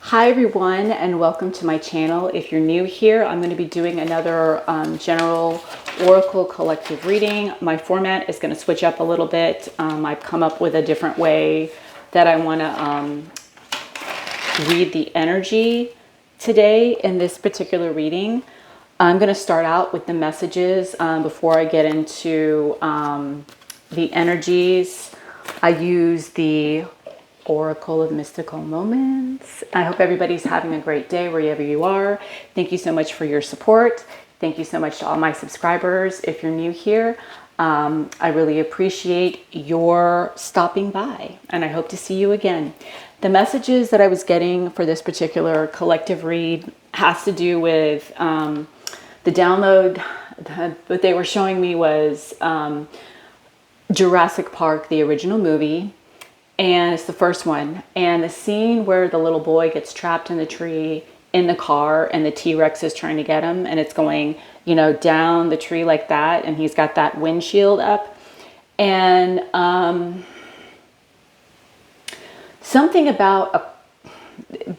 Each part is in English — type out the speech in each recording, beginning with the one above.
Hi everyone, and welcome to my channel. If you're new here, I'm going to be doing another general oracle collective reading. My format is going to switch up a little bit. I've come up with a different way that I want to read the energy today in this particular reading. I'm going to start out with the messages before I get into the energies. I use the Oracle of Mystical Moments. I hope everybody's having a great day wherever you are. Thank you so much for your support. Thank you so much to all my subscribers. If you're new here, I really appreciate your stopping by, and I hope to see you again. The messages that I was getting for this particular collective read has to do with the download. What they were showing me was Jurassic Park, the original movie. And it's the first one. And the scene where the little boy gets trapped in the tree in the car and the T-Rex is trying to get him and it's going, down the tree like that. And he's got that windshield up. And something about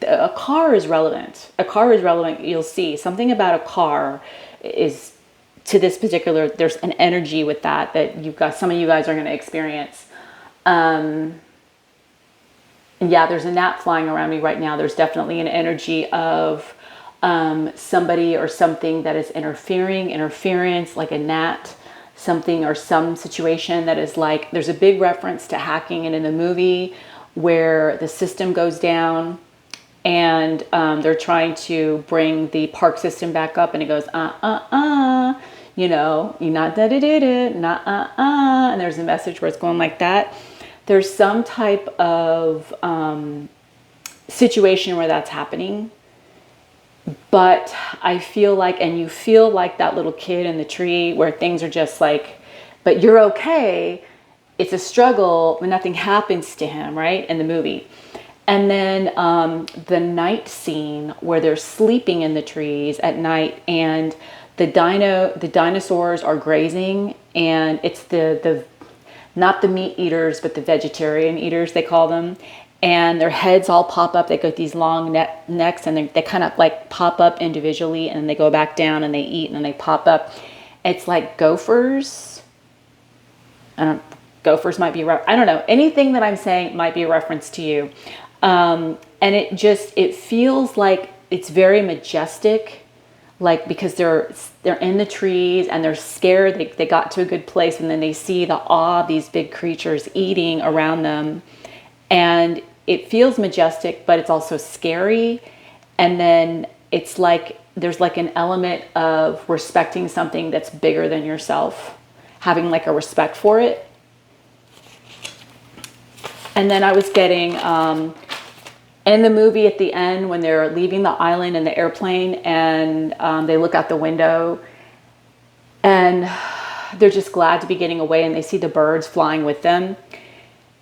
a car is relevant. A car is relevant. You'll see something about a car is to this particular, there's an energy with that some of you guys are going to experience. Yeah, there's a gnat flying around me right now. There's definitely an energy of somebody or something that is interference, like a gnat, something or some situation that is like, there's a big reference to hacking, and in the movie where the system goes down and they're trying to bring the park system back up and it goes, you're not da-da-da-da, and there's a message where it's going like that. There's some type of situation where that's happening. But I feel like, and you feel like that little kid in the tree where things are just like, but you're okay. It's a struggle, but nothing happens to him, right? In the movie. And then the night scene where they're sleeping in the trees at night and the dinosaurs are grazing, and it's the not the meat eaters, but the vegetarian eaters, they call them. And their heads all pop up. They got these long necks, and they kind of like pop up individually, and they go back down and they eat and they pop up. It's like gophers. Gophers might be, I don't know. Anything that I'm saying might be a reference to you. And it feels like it's very majestic. Like, because they're in the trees and they're scared. They got to a good place, and then they see the awe of these big creatures eating around them. And it feels majestic, but it's also scary. And then it's like there's like an element of respecting something that's bigger than yourself, having like a respect for it. And then I was getting in the movie at the end when they're leaving the island in the airplane, and they look out the window and they're just glad to be getting away, and they see the birds flying with them,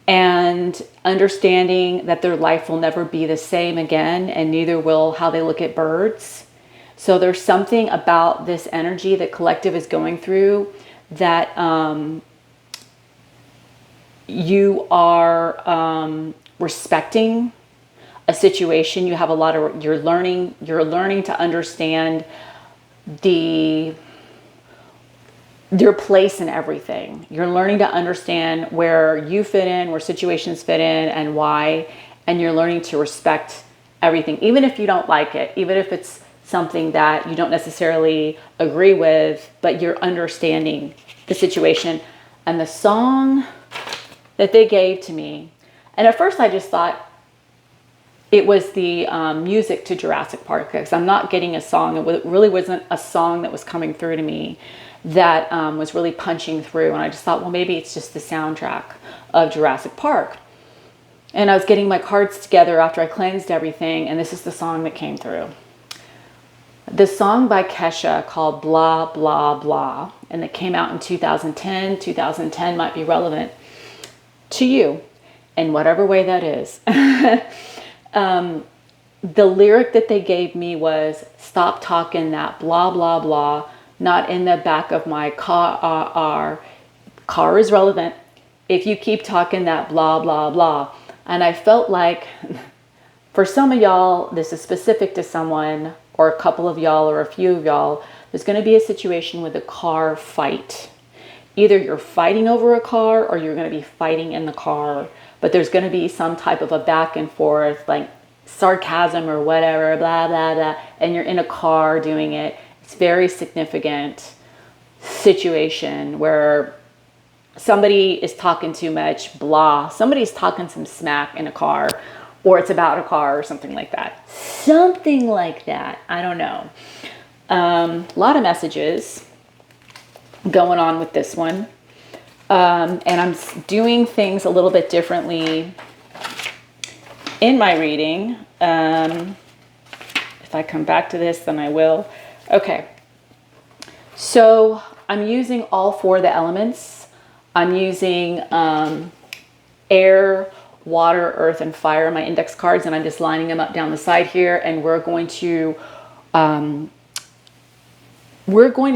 and understanding that their life will never be the same again, and neither will how they look at birds. So there's something about this energy that collective is going through that you are respecting a situation. You have a lot of, you're learning to understand your place in everything. You're learning to understand where you fit in, where situations fit in, and why. And you're learning to respect everything, even if you don't like it, even if it's something that you don't necessarily agree with, but you're understanding the situation. And the song that they gave to me, and at first I just thought it was the music to Jurassic Park, because I'm not getting a song. It really wasn't a song that was coming through to me that was really punching through. And I just thought, well, maybe it's just the soundtrack of Jurassic Park. And I was getting my cards together after I cleansed everything, and this is the song that came through. The song by Kesha called Blah, Blah, Blah, and it came out in 2010. 2010 might be relevant to you in whatever way that is. The lyric that they gave me was, stop talking that blah, blah, blah, not in the back of my car. Car is relevant. If you keep talking that blah, blah, blah. And I felt like For some of y'all, this is specific to someone or a couple of y'all or a few of y'all. There's going to be a situation with a car fight. Either you're fighting over a car or you're going to be fighting in the car, but there's going to be some type of a back and forth, like sarcasm or whatever, blah, blah, blah, and you're in a car doing it. It's very significant situation where somebody is talking too much, blah, somebody's talking some smack in a car, or it's about a car or something like that. Something like that. I don't know. A lot of messages going on with this one. And I'm doing things a little bit differently in my reading. If I come back to this, then I will. Okay. So I'm using all four of the elements. I'm using air, water, earth, and fire in my index cards, and I'm just lining them up down the side here, and we're going to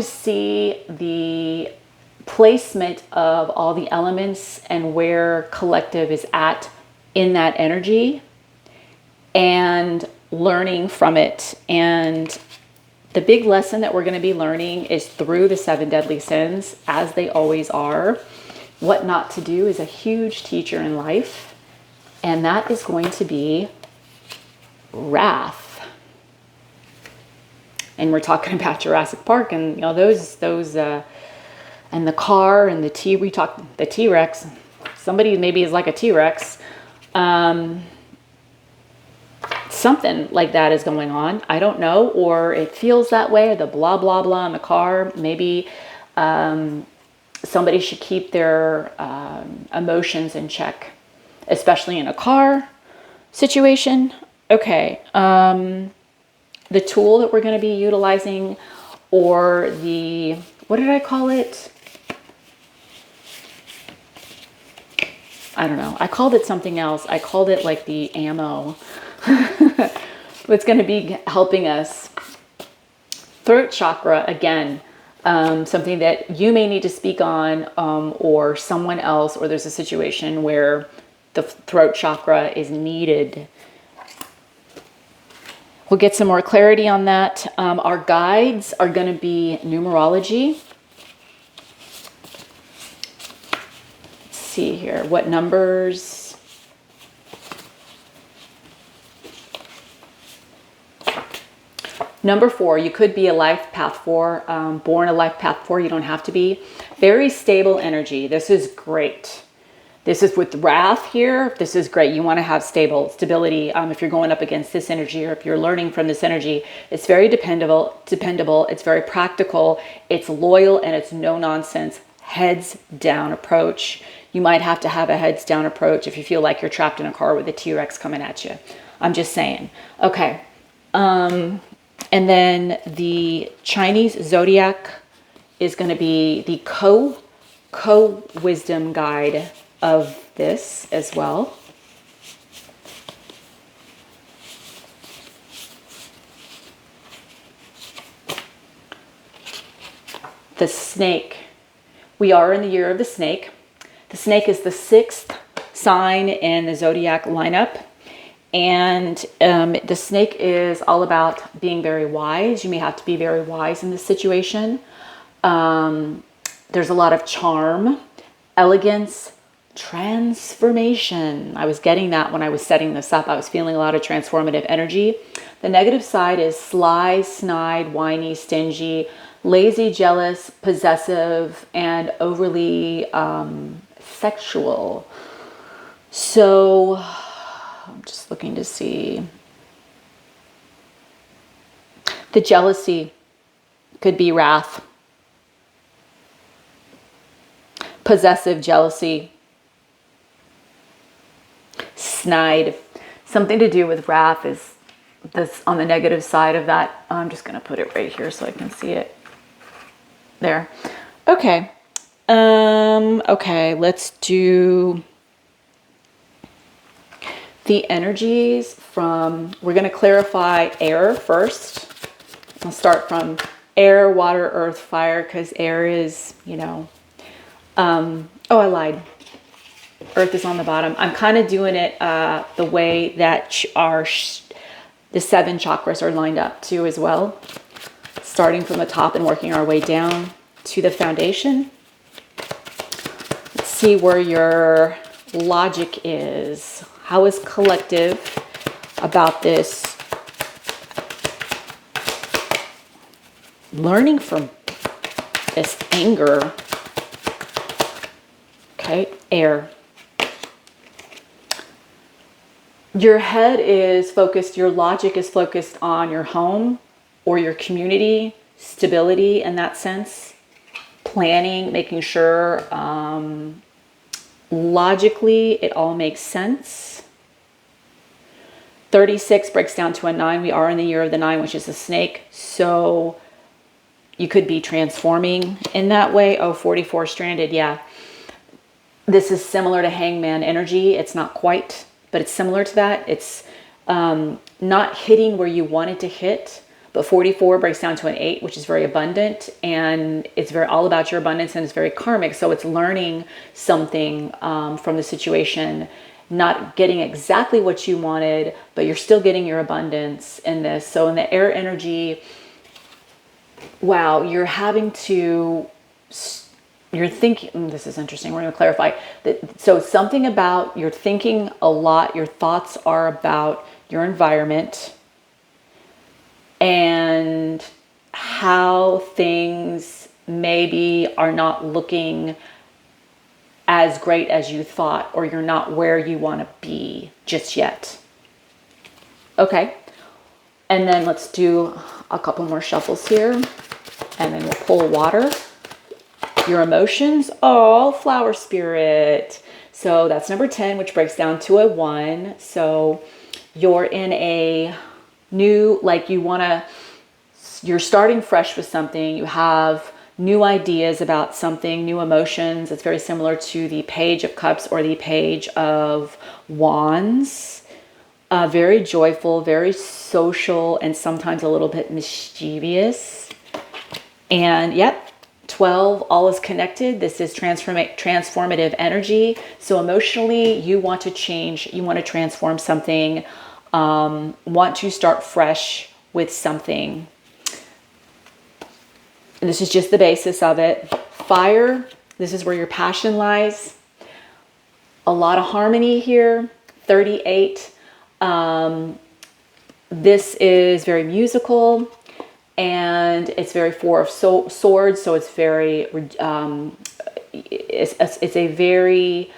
see the placement of all the elements and where collective is at in that energy and learning from it. And the big lesson that we're going to be learning is through the 7 deadly sins, as they always are. What not to do is a huge teacher in life, and that is going to be wrath. And we're talking about Jurassic Park, and you know those and the car and the T-Rex. Somebody maybe is like a T-Rex. Something like that is going on. I don't know, or it feels that way. The blah blah blah in the car. Maybe somebody should keep their emotions in check, especially in a car situation. Okay. The tool that we're going to be utilizing, or the, what did I call it? I don't know. I called it something else. I called it like the ammo. It's going to be helping us. Throat chakra, again, something that you may need to speak on, or someone else, or there's a situation where the throat chakra is needed. We'll get some more clarity on that. Our guides are going to be numerology. Let's see here. What numbers? Number 4. You could be a life path 4. Born a life path 4. You don't have to be. Very stable energy. This is great. This is with wrath here. This is great. You want to have stability. If you're going up against this energy, or if you're learning from this energy, it's very dependable. It's very practical. It's loyal, and it's no nonsense. Heads down approach. You might have to have a heads down approach if you feel like you're trapped in a car with a T-Rex coming at you. I'm just saying. Okay. And then the Chinese zodiac is going to be the co-wisdom guide of this as well. The snake. We are in the year of the snake. The snake is the 6th sign in the zodiac lineup. And the snake is all about being very wise. You may have to be very wise in this situation. There's a lot of charm, elegance, transformation. I was getting that when I was setting this up. I was feeling a lot of transformative energy. The negative side is sly, snide, whiny, stingy, lazy, jealous, possessive, and overly sexual. So I'm just looking to see. The jealousy could be wrath. Possessive jealousy. Snide. Something to do with wrath is this on the negative side of that. I'm just going to put it right here so I can see it. There. Okay. Okay, let's do the energies from, we're going to clarify air first. I'll start from air, water, earth, fire, because air is, you know, oh, I lied. Earth is on the bottom. I'm kind of doing it the way that the 7 chakras are lined up too as well. Starting from the top and working our way down to the foundation. Let's see where your logic is. How is collective about this? Learning from this anger. Okay, air. Your head is focused, your logic is focused on your home or your community, stability in that sense, planning, making sure logically it all makes sense. 36 breaks down to a 9. We are in the year of the 9, which is a snake. So you could be transforming in that way. Oh, 44 stranded. Yeah. This is similar to hangman energy. It's not quite, but it's similar to that. It's not hitting where you want it to hit. But 44 breaks down to an 8, which is very abundant. And it's very all about your abundance, and it's very karmic. So it's learning something from the situation, not getting exactly what you wanted, but you're still getting your abundance in this. So in the air energy, wow, you're having to, you're thinking, this is interesting, we're going to clarify. So something about, you're thinking a lot, your thoughts are about your environment and how things maybe are not looking as great as you thought, or you're not where you want to be just yet. Okay. And then let's do a couple more shuffles here, and then we'll pull water. Your emotions, oh, flower spirit. So that's number 10, which breaks down to a 1. So you're in a new, like you're starting fresh with something. You have new ideas about something, new emotions. It's very similar to the Page of Cups or the Page of Wands. Very joyful, very social, and sometimes a little bit mischievous. And yep, 12, all is connected. This is transformative energy. So emotionally, you want to change, you want to transform something, want to start fresh with something. And this is just the basis of it. Fire, this is where your passion lies. A lot of harmony here. 38. This is very musical, and it's very 4 of swords. So it's very, it's a very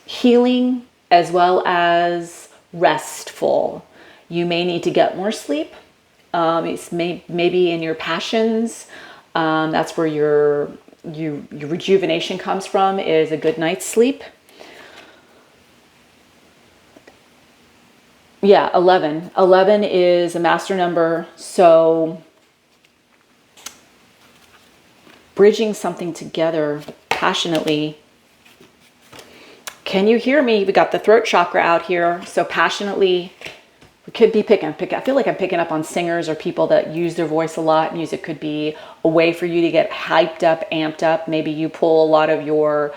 healing as well as restful. You may need to get more sleep. It's maybe in your passions. That's where your rejuvenation comes from, is a good night's sleep. Yeah, 11. 11 is a master number. So bridging something together passionately. Can you hear me? We got the throat chakra out here. So passionately, we could be picking. I feel like I'm picking up on singers or people that use their voice a lot. Music could be a way for you to get hyped up, amped up. Maybe you pull a lot of you're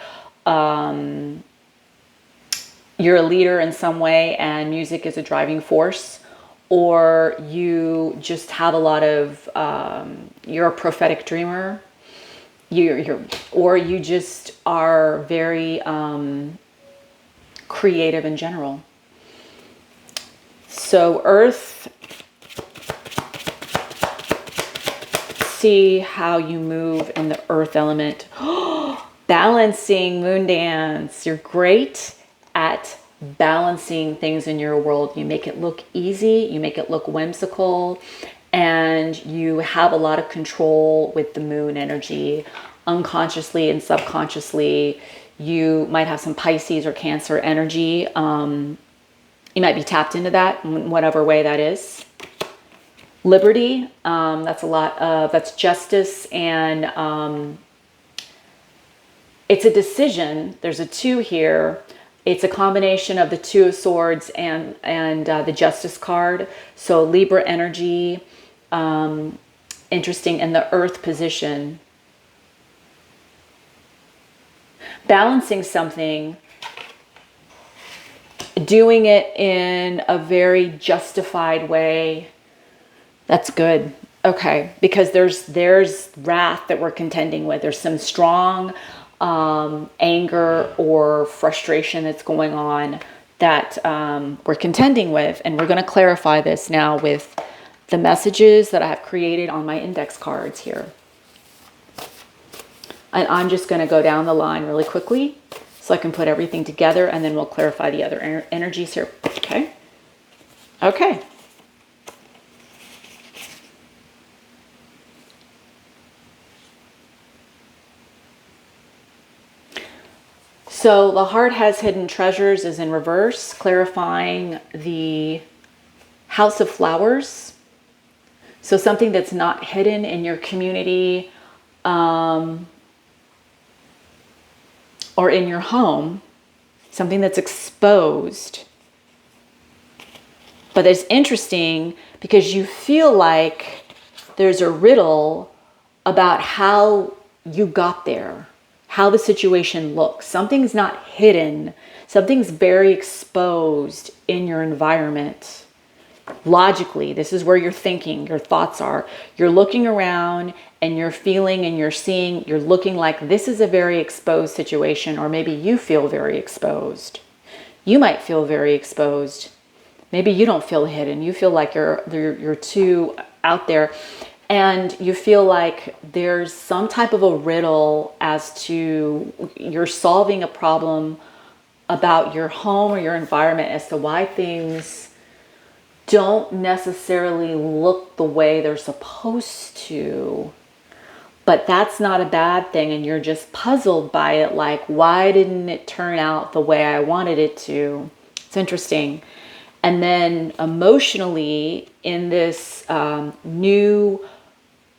a leader in some way and music is a driving force, or you just have a lot of, you're a prophetic dreamer, or you just are very creative in general. So Earth, see how you move in the Earth element. Balancing moon dance. You're great at balancing things in your world. You make it look easy, you make it look whimsical, and you have a lot of control with the moon energy. Unconsciously and subconsciously, you might have some Pisces or Cancer energy. You might be tapped into that in whatever way that is. Liberty, that's a lot of, that's justice, and it's a decision. There's a 2 here. It's a combination of the 2 of Swords and the Justice card. So Libra energy, interesting, in the Earth position. balancing something, doing it in a very justified way. That's good. Okay, because there's wrath that we're contending with. There's some strong anger or frustration that's going on that we're contending with, and we're going to clarify this now with the messages that I have created on my index cards here. And I'm just going to go down the line really quickly so I can put everything together, and then we'll clarify the other energies here. Okay. Okay. So the heart has hidden treasures is in reverse, clarifying the house of flowers. So something that's not hidden in your community or in your home, something that's exposed. But it's interesting because you feel like there's a riddle about how you got there, how the situation looks. Something's not hidden. Something's very exposed in your environment. Logically, this is where you're thinking, your thoughts are. You're looking around and you're feeling and you're seeing, you're looking like this is a very exposed situation, or maybe you feel very exposed. You might feel very exposed. Maybe you don't feel hidden. You feel like you're too out there. And you feel like there's some type of a riddle as to you're solving a problem about your home or your environment as to why things don't necessarily look the way they're supposed to. But that's not a bad thing, and you're just puzzled by it, like, why didn't it turn out the way I wanted it to? It's interesting. And then emotionally, in this new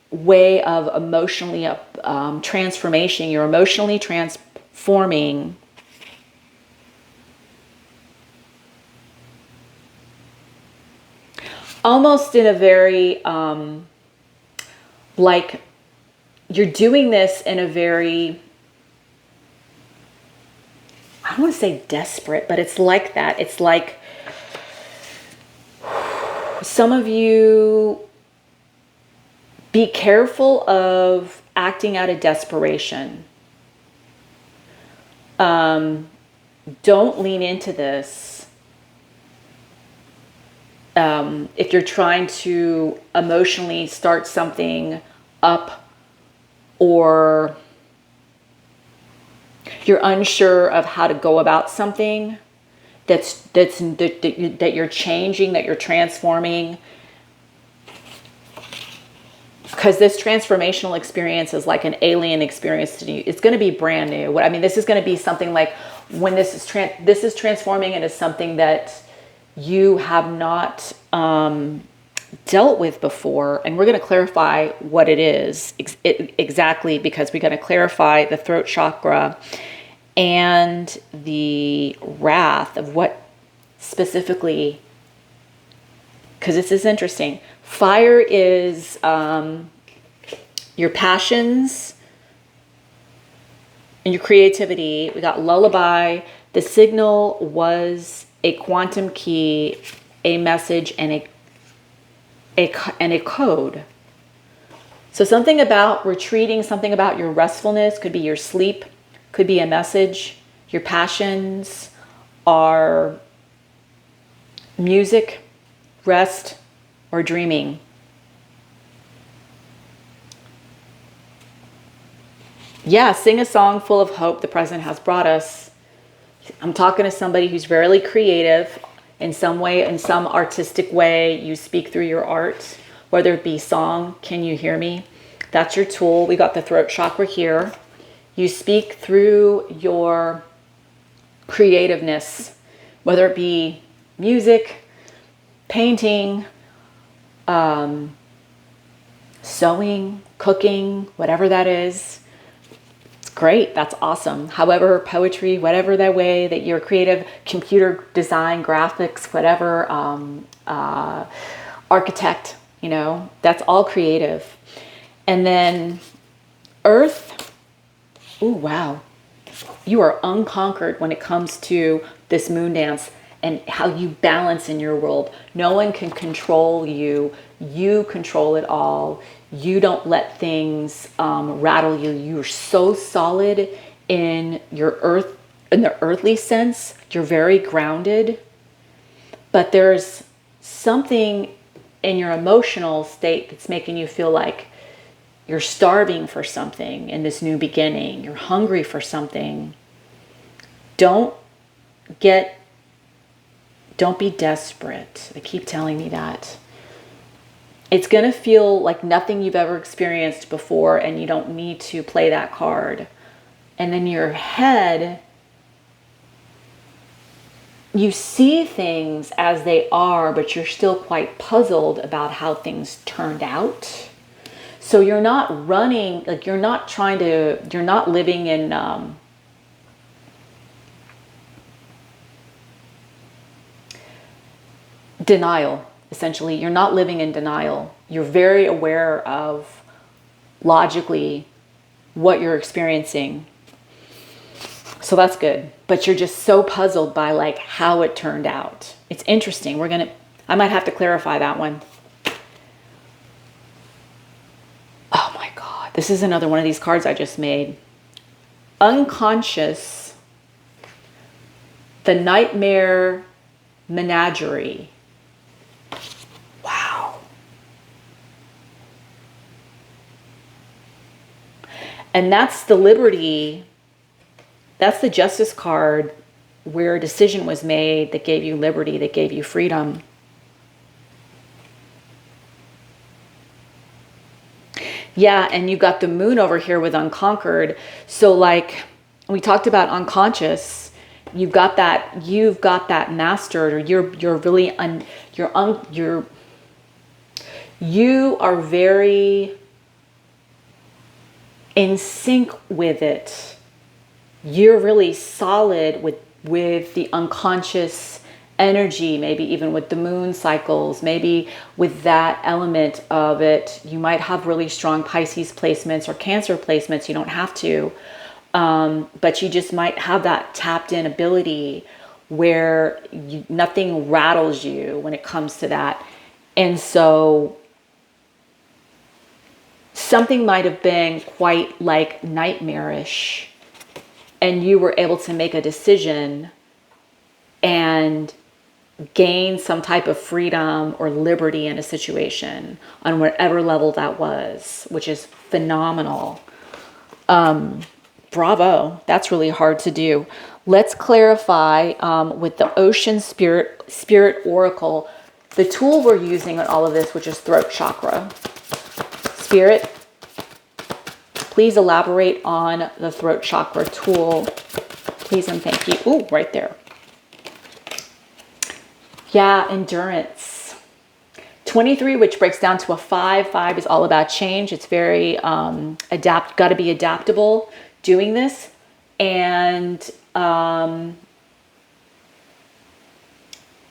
way of emotionally transformation, you're emotionally transforming almost in a very like you're doing this in a very, I don't want to say desperate, but it's like that. It's like some of you, be careful of acting out of desperation. Don't lean into this. If you're trying to emotionally start something up, or you're unsure of how to go about something that you're changing, that you're transforming, because this transformational experience is like an alien experience to you. It's going to be brand new. I mean, this is going to be something like when this is transforming into something that you have not dealt with before. And we're going to clarify what it is exactly, because we're going to clarify the throat chakra and the wrath of what specifically, because this is interesting. Fire is your passions and your creativity. We got lullaby. The signal was a quantum key, a message, and a code. So something about retreating, something about your restfulness, could be your sleep, could be a message. Your passions are music, rest, or dreaming. Yeah, sing a song full of hope the present has brought us. I'm talking to somebody who's very creative in some way, in some artistic way. You speak through your art, whether it be song. Can you hear me? That's your tool. We got the throat chakra here. You speak through your creativeness, whether it be music, painting, sewing, cooking, whatever that is. It's great. That's awesome. However, poetry, whatever that way that you're creative, computer design, graphics, whatever, architect, that's all creative. And then earth. Oh, wow. You are unconquered when it comes to this moon dance and how you balance in your world. No one can control you. You control it all. You don't let things rattle you. You're so solid in your earth, in the earthly sense. You're very grounded. But there's something in your emotional state that's making you feel like you're starving for something in this new beginning. You're hungry for something. Don't be desperate. They keep telling me that. It's going to feel like nothing you've ever experienced before, and you don't need to play that card. And then your head, you see things as they are, but you're still quite puzzled about how things turned out. So you're not running, like you're not living in denial, essentially. You're not living in denial. You're very aware of logically what you're experiencing. So that's good. But you're just so puzzled by like how it turned out. It's interesting. I might have to clarify that one. Oh my God. This is another one of these cards I just made. Unconscious. The Nightmare Menagerie. Wow. And that's the Liberty. That's the Justice card where a decision was made that gave you liberty, that gave you freedom. Yeah, and you got the Moon over here with unconquered. So like we talked about unconscious, you've got that mastered, or you are very in sync with it. You're really solid with the unconscious energy, maybe even with the moon cycles, maybe with that element of it. You might have really strong Pisces placements or Cancer placements. You don't have to, but you just might have that tapped in ability where nothing rattles you when it comes to that. And so something might have been quite like nightmarish, and you were able to make a decision and gain some type of freedom or liberty in a situation on whatever level that was, which is phenomenal. Bravo. That's really hard to do. Let's clarify with the Ocean Spirit Oracle, the tool we're using on all of this, which is throat chakra. Spirit, please elaborate on the throat chakra tool. Please and thank you. Ooh, right there. Yeah, endurance. 23, which breaks down to a 5. 5 is all about change. It's very got to be adaptable doing this. And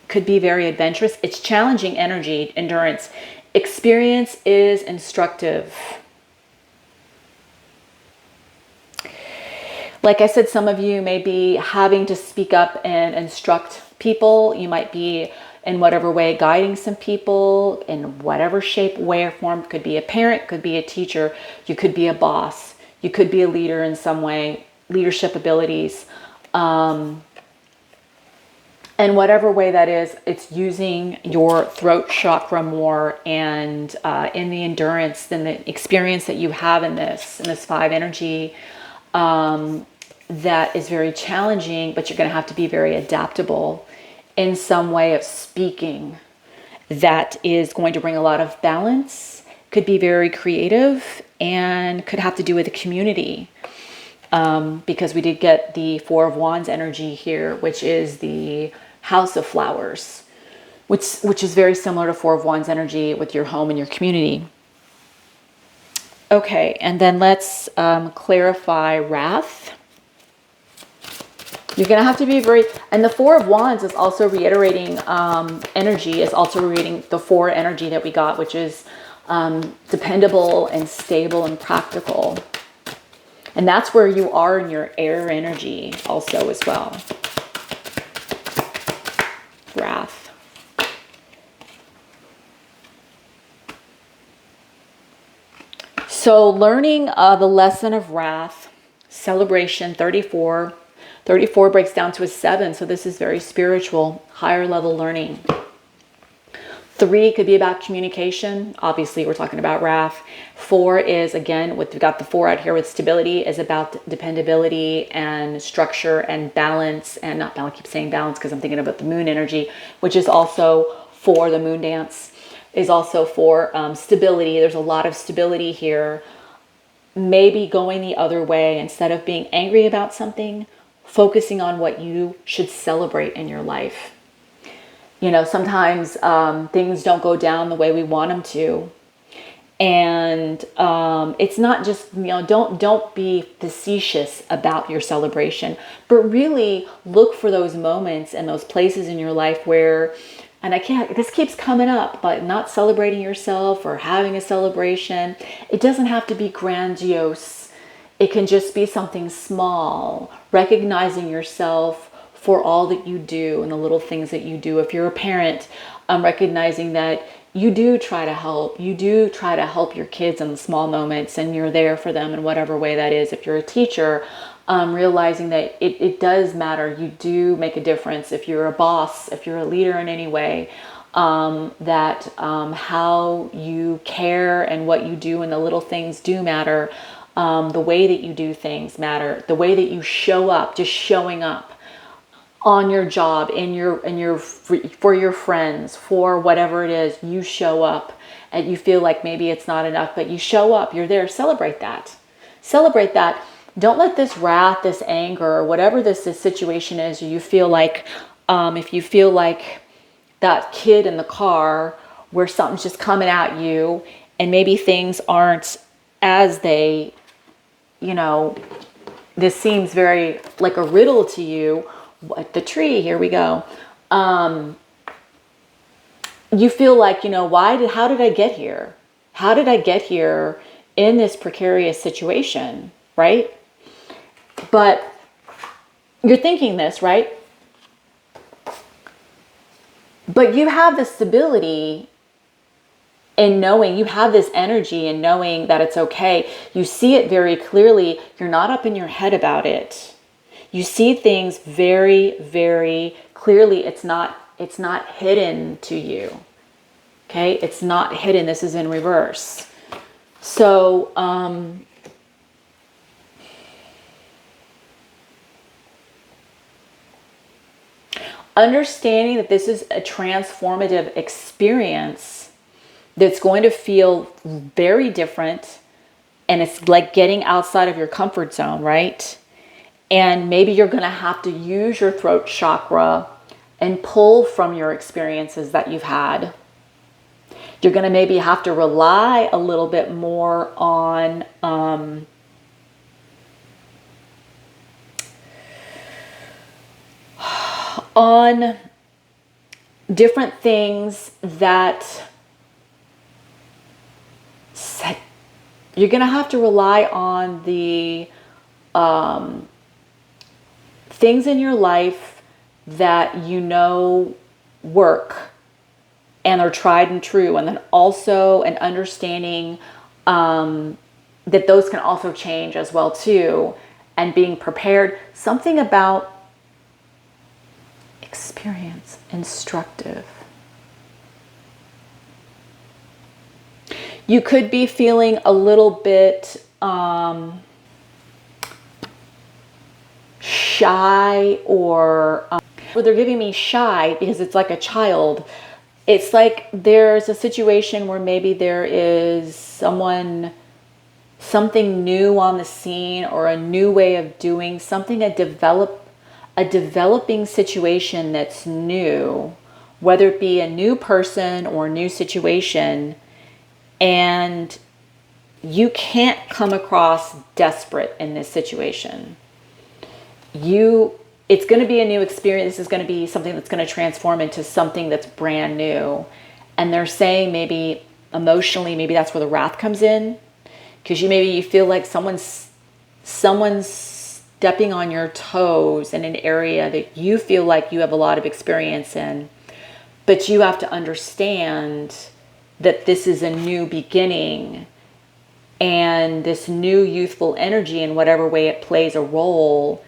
could be very adventurous. It's challenging energy, endurance. Experience is instructive. Like I said, some of you may be having to speak up and instruct people. You might be in whatever way guiding some people in whatever shape, way, or form. Could be a parent, could be a teacher. You could be a boss. You could be a leader in some way, leadership abilities. And whatever way that is, it's using your throat chakra more, and in the endurance, then the experience that you have in this 5 energy, that is very challenging, but you're going to have to be very adaptable in some way of speaking. That is going to bring a lot of balance, could be very creative, and could have to do with the community. Because we did get the 4 of Wands energy here, which is the House of Flowers, which is very similar to 4 of Wands energy with your home and your community. Okay, and then let's clarify wrath. You're going to have to be very, and the 4 of Wands is also reiterating energy, is also reiterating the 4 energy that we got, which is dependable and stable and practical. And that's where you are in your air energy also as well. Wrath. So learning the lesson of wrath, celebration, 34. 34 breaks down to a 7. So this is very spiritual, higher level learning. 3 could be about communication. Obviously, we're talking about wrath. 4 is, again, we've got the 4 out here with stability, is about dependability and structure and balance. And not balance, I keep saying balance because I'm thinking about the moon energy, which is also for the moon dance, is also for stability. There's a lot of stability here. Maybe going the other way, instead of being angry about something, focusing on what you should celebrate in your life. You know, sometimes things don't go down the way we want them to. And it's not just, you know, don't be facetious about your celebration, but really look for those moments and those places in your life where, and this keeps coming up, but not celebrating yourself or having a celebration. It doesn't have to be grandiose. It can just be something small, recognizing yourself for all that you do and the little things that you do. If you're a parent, recognizing that you do try to help. You do try to help your kids in the small moments, and you're there for them in whatever way that is. If you're a teacher, realizing that it does matter. You do make a difference. If you're a boss, if you're a leader in any way, that how you care and what you do and the little things do matter. The way that you do things matter. The way that you show up, just showing up on your job, for your friends, for whatever it is, you show up and you feel like maybe it's not enough, but you show up, you're there, celebrate that. Celebrate that. Don't let this wrath, this anger, whatever this situation is, you feel like, if you feel like that kid in the car where something's just coming at you and maybe things aren't as they, you know, this seems very like a riddle to you. The tree, here we go. You feel like, you know, how did I get here? How did I get here in this precarious situation, right? But you're thinking this, right? But you have the stability in knowing, you have this energy in knowing that it's okay. You see it very clearly. You're not up in your head about it. You see things very, very clearly. It's not hidden to you. Okay? It's not hidden. This is in reverse. So, understanding that this is a transformative experience that's going to feel very different, and it's like getting outside of your comfort zone, right? And maybe you're going to have to use your throat chakra and pull from your experiences that you've had. You're going to maybe have to rely a little bit more on different things that you're going to have to rely on the things in your life that you know work and are tried and true, and then also an understanding that those can also change as well too, and being prepared. Something about experience, instructive. You could be feeling a little bit shy, or they're giving me shy because it's like a child. It's like there's a situation where maybe there is something new on the scene, or a new way of doing something, a developing situation that's new, whether it be a new person or a new situation, and you can't come across desperate in this situation. It's going to be a new experience. This is going to be something that's going to transform into something that's brand new. And they're saying maybe emotionally, maybe that's where the wrath comes in, because you feel like someone's someone's stepping on your toes in an area that you feel like you have a lot of experience in, but you have to understand that this is a new beginning, and this new youthful energy, in whatever way it plays a role,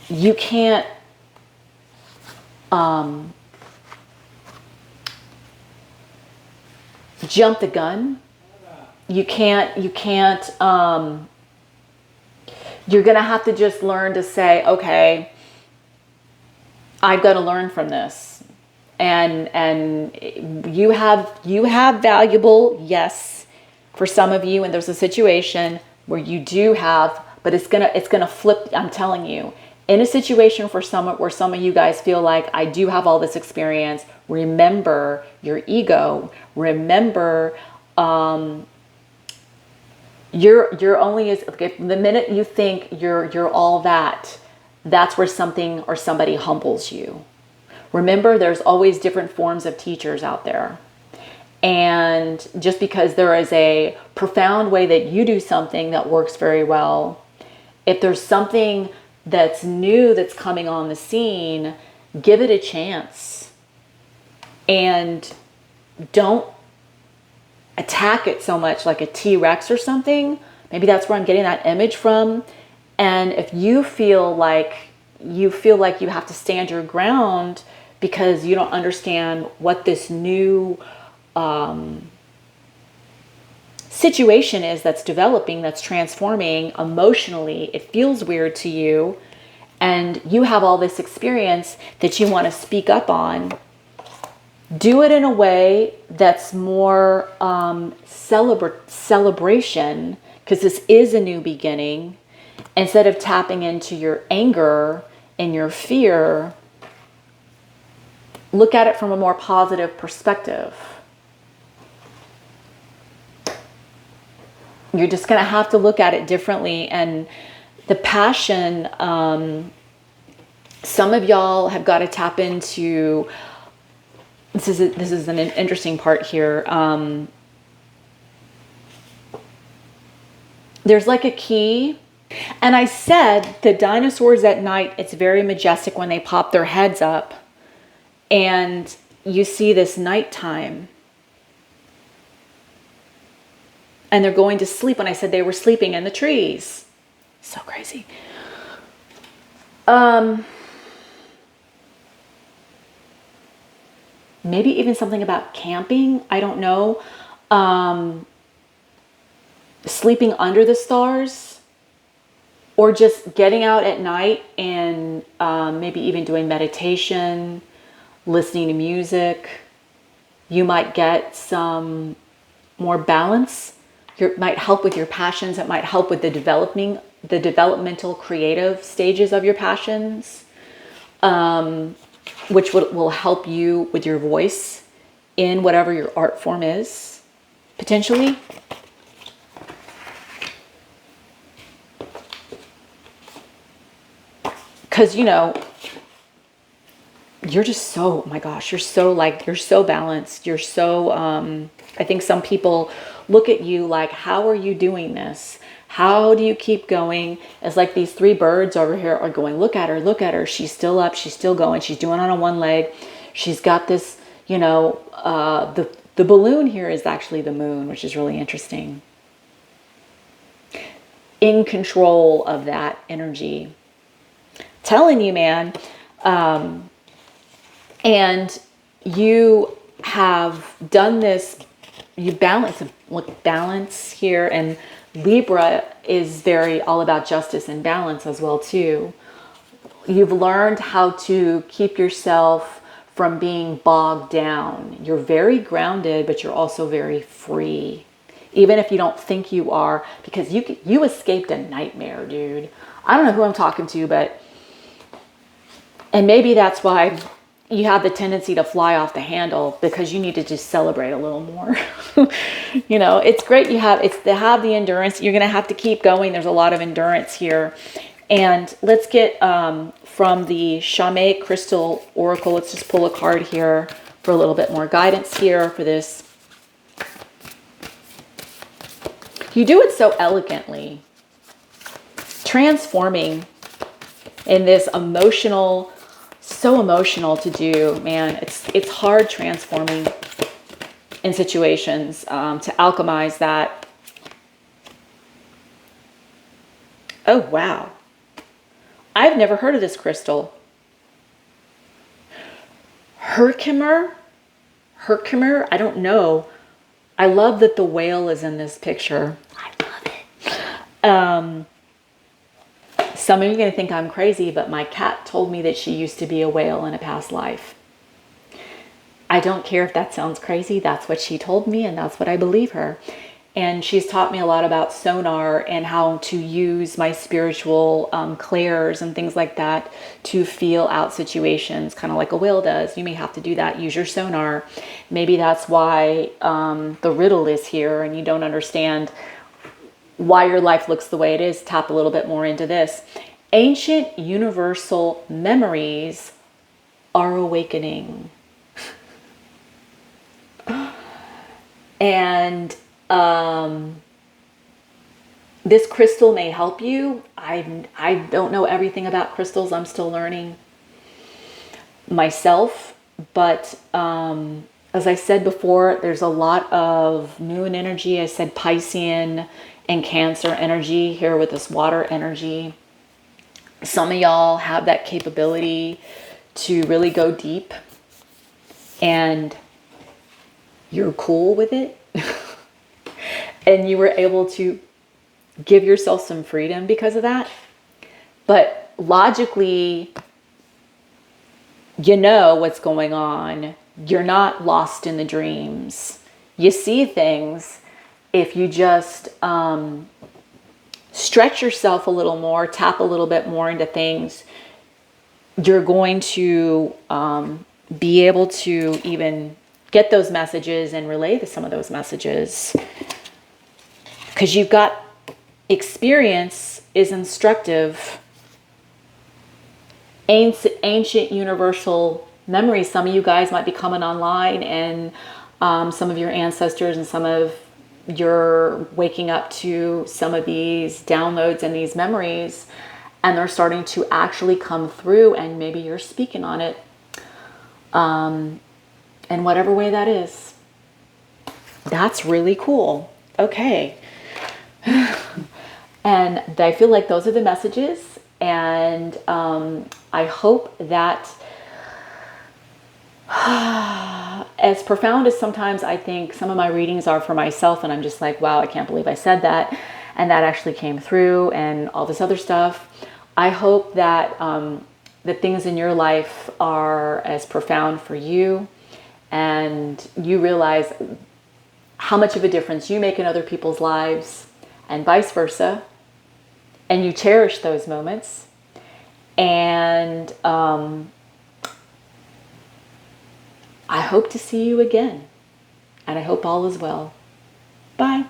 you can't jump the gun. You can't you're going to have to just learn to say, okay, I've got to learn from this. And you have valuable, yes, for some of you, and there's a situation where you do have, but it's gonna flip. I'm telling you, in a situation where some of you guys feel like, I do have all this experience, remember your ego. Remember, you're only as, okay, the minute you think you're all that, that's where something or somebody humbles you. Remember, there's always different forms of teachers out there. And just because there is a profound way that you do something that works very well, if there's something that's new that's coming on the scene, give it a chance. And don't attack it so much like a T-Rex or something. Maybe that's where I'm getting that image from. And if you feel like you have to stand your ground because you don't understand what this new situation is that's developing, that's transforming emotionally, it feels weird to you, and you have all this experience that you want to speak up on, do it in a way that's more celebration, because this is a new beginning. Instead of tapping into your anger and your fear, look at it from a more positive perspective. You're just going to have to look at it differently. And the passion, some of y'all have got to tap into, this is an interesting part here. There's like a key. And I said the dinosaurs at night, it's very majestic when they pop their heads up and you see this nighttime. And they're going to sleep. When I said they were sleeping in the trees. So crazy. Maybe even something about camping. I don't know. Sleeping under the stars. Or just getting out at night and maybe even doing meditation. Listening to music. You might get some more balance. It might help with your passions. It might help with the developmental creative stages of your passions, which will help you with your voice in whatever your art form is, potentially. Because, you're just so, oh my gosh, you're so balanced. You're so, I think some people look at you like, how are you doing this? How do you keep going? It's like these three birds over here are going, look at her. She's still up. She's still going. She's doing it on one leg. She's got this, the balloon here is actually the moon, which is really interesting. In control of that energy. Telling you, man. And you have done this, you balance here, and Libra is very all about justice and balance as well too. You've learned how to keep yourself from being bogged down. You're very grounded, but you're also very free. Even if you don't think you are, because you escaped a nightmare, dude. I don't know who I'm talking to, and maybe that's why you have the tendency to fly off the handle, because you need to just celebrate a little more. It's great to have the endurance. You're going to have to keep going. There's a lot of endurance here. And let's get from the Chame Crystal Oracle. Let's just pull a card here for a little bit more guidance here for this. You do it so elegantly, transforming in this emotional, so emotional to do, man. It's hard transforming in situations, to alchemize that. Oh, wow. I've never heard of this crystal. Herkimer? Herkimer? I don't know. I love that the whale is in this picture. I love it. Some of you are going to think I'm crazy, but my cat told me that she used to be a whale in a past life. I don't care if that sounds crazy. That's what she told me, and that's what I believe her. And she's taught me a lot about sonar and how to use my spiritual clairs and things like that to feel out situations, kind of like a whale does. You may have to do that. Use your sonar. Maybe that's why the riddle is here and you don't understand why your life looks the way it is. Tap a little bit more into this. Ancient universal memories are awakening. And this crystal may help you. I don't know everything about crystals. I'm still learning myself. But as I said before, there's a lot of moon energy. I said Piscean and Cancer energy here with this water energy. Some of y'all have that capability to really go deep, and you're cool with it. And you were able to give yourself some freedom because of that. But logically, you know what's going on. You're not lost in the dreams. You see things. If you just stretch yourself a little more, tap a little bit more into things, you're going to be able to even get those messages and relay to some of those messages. Because you've got experience is instructive. Ancient universal memories. Some of you guys might be coming online, and some of your ancestors and some of you're waking up to some of these downloads and these memories, and they're starting to actually come through, and maybe you're speaking on it in whatever way that is. That's really cool. Okay. And I feel like those are the messages, and I hope that as profound as sometimes I think some of my readings are for myself, and I'm just like, wow, I can't believe I said that, and that actually came through, and all this other stuff. I hope that the things in your life are as profound for you, and you realize how much of a difference you make in other people's lives, and vice versa, and you cherish those moments. And I hope to see you again, and I hope all is well. Bye.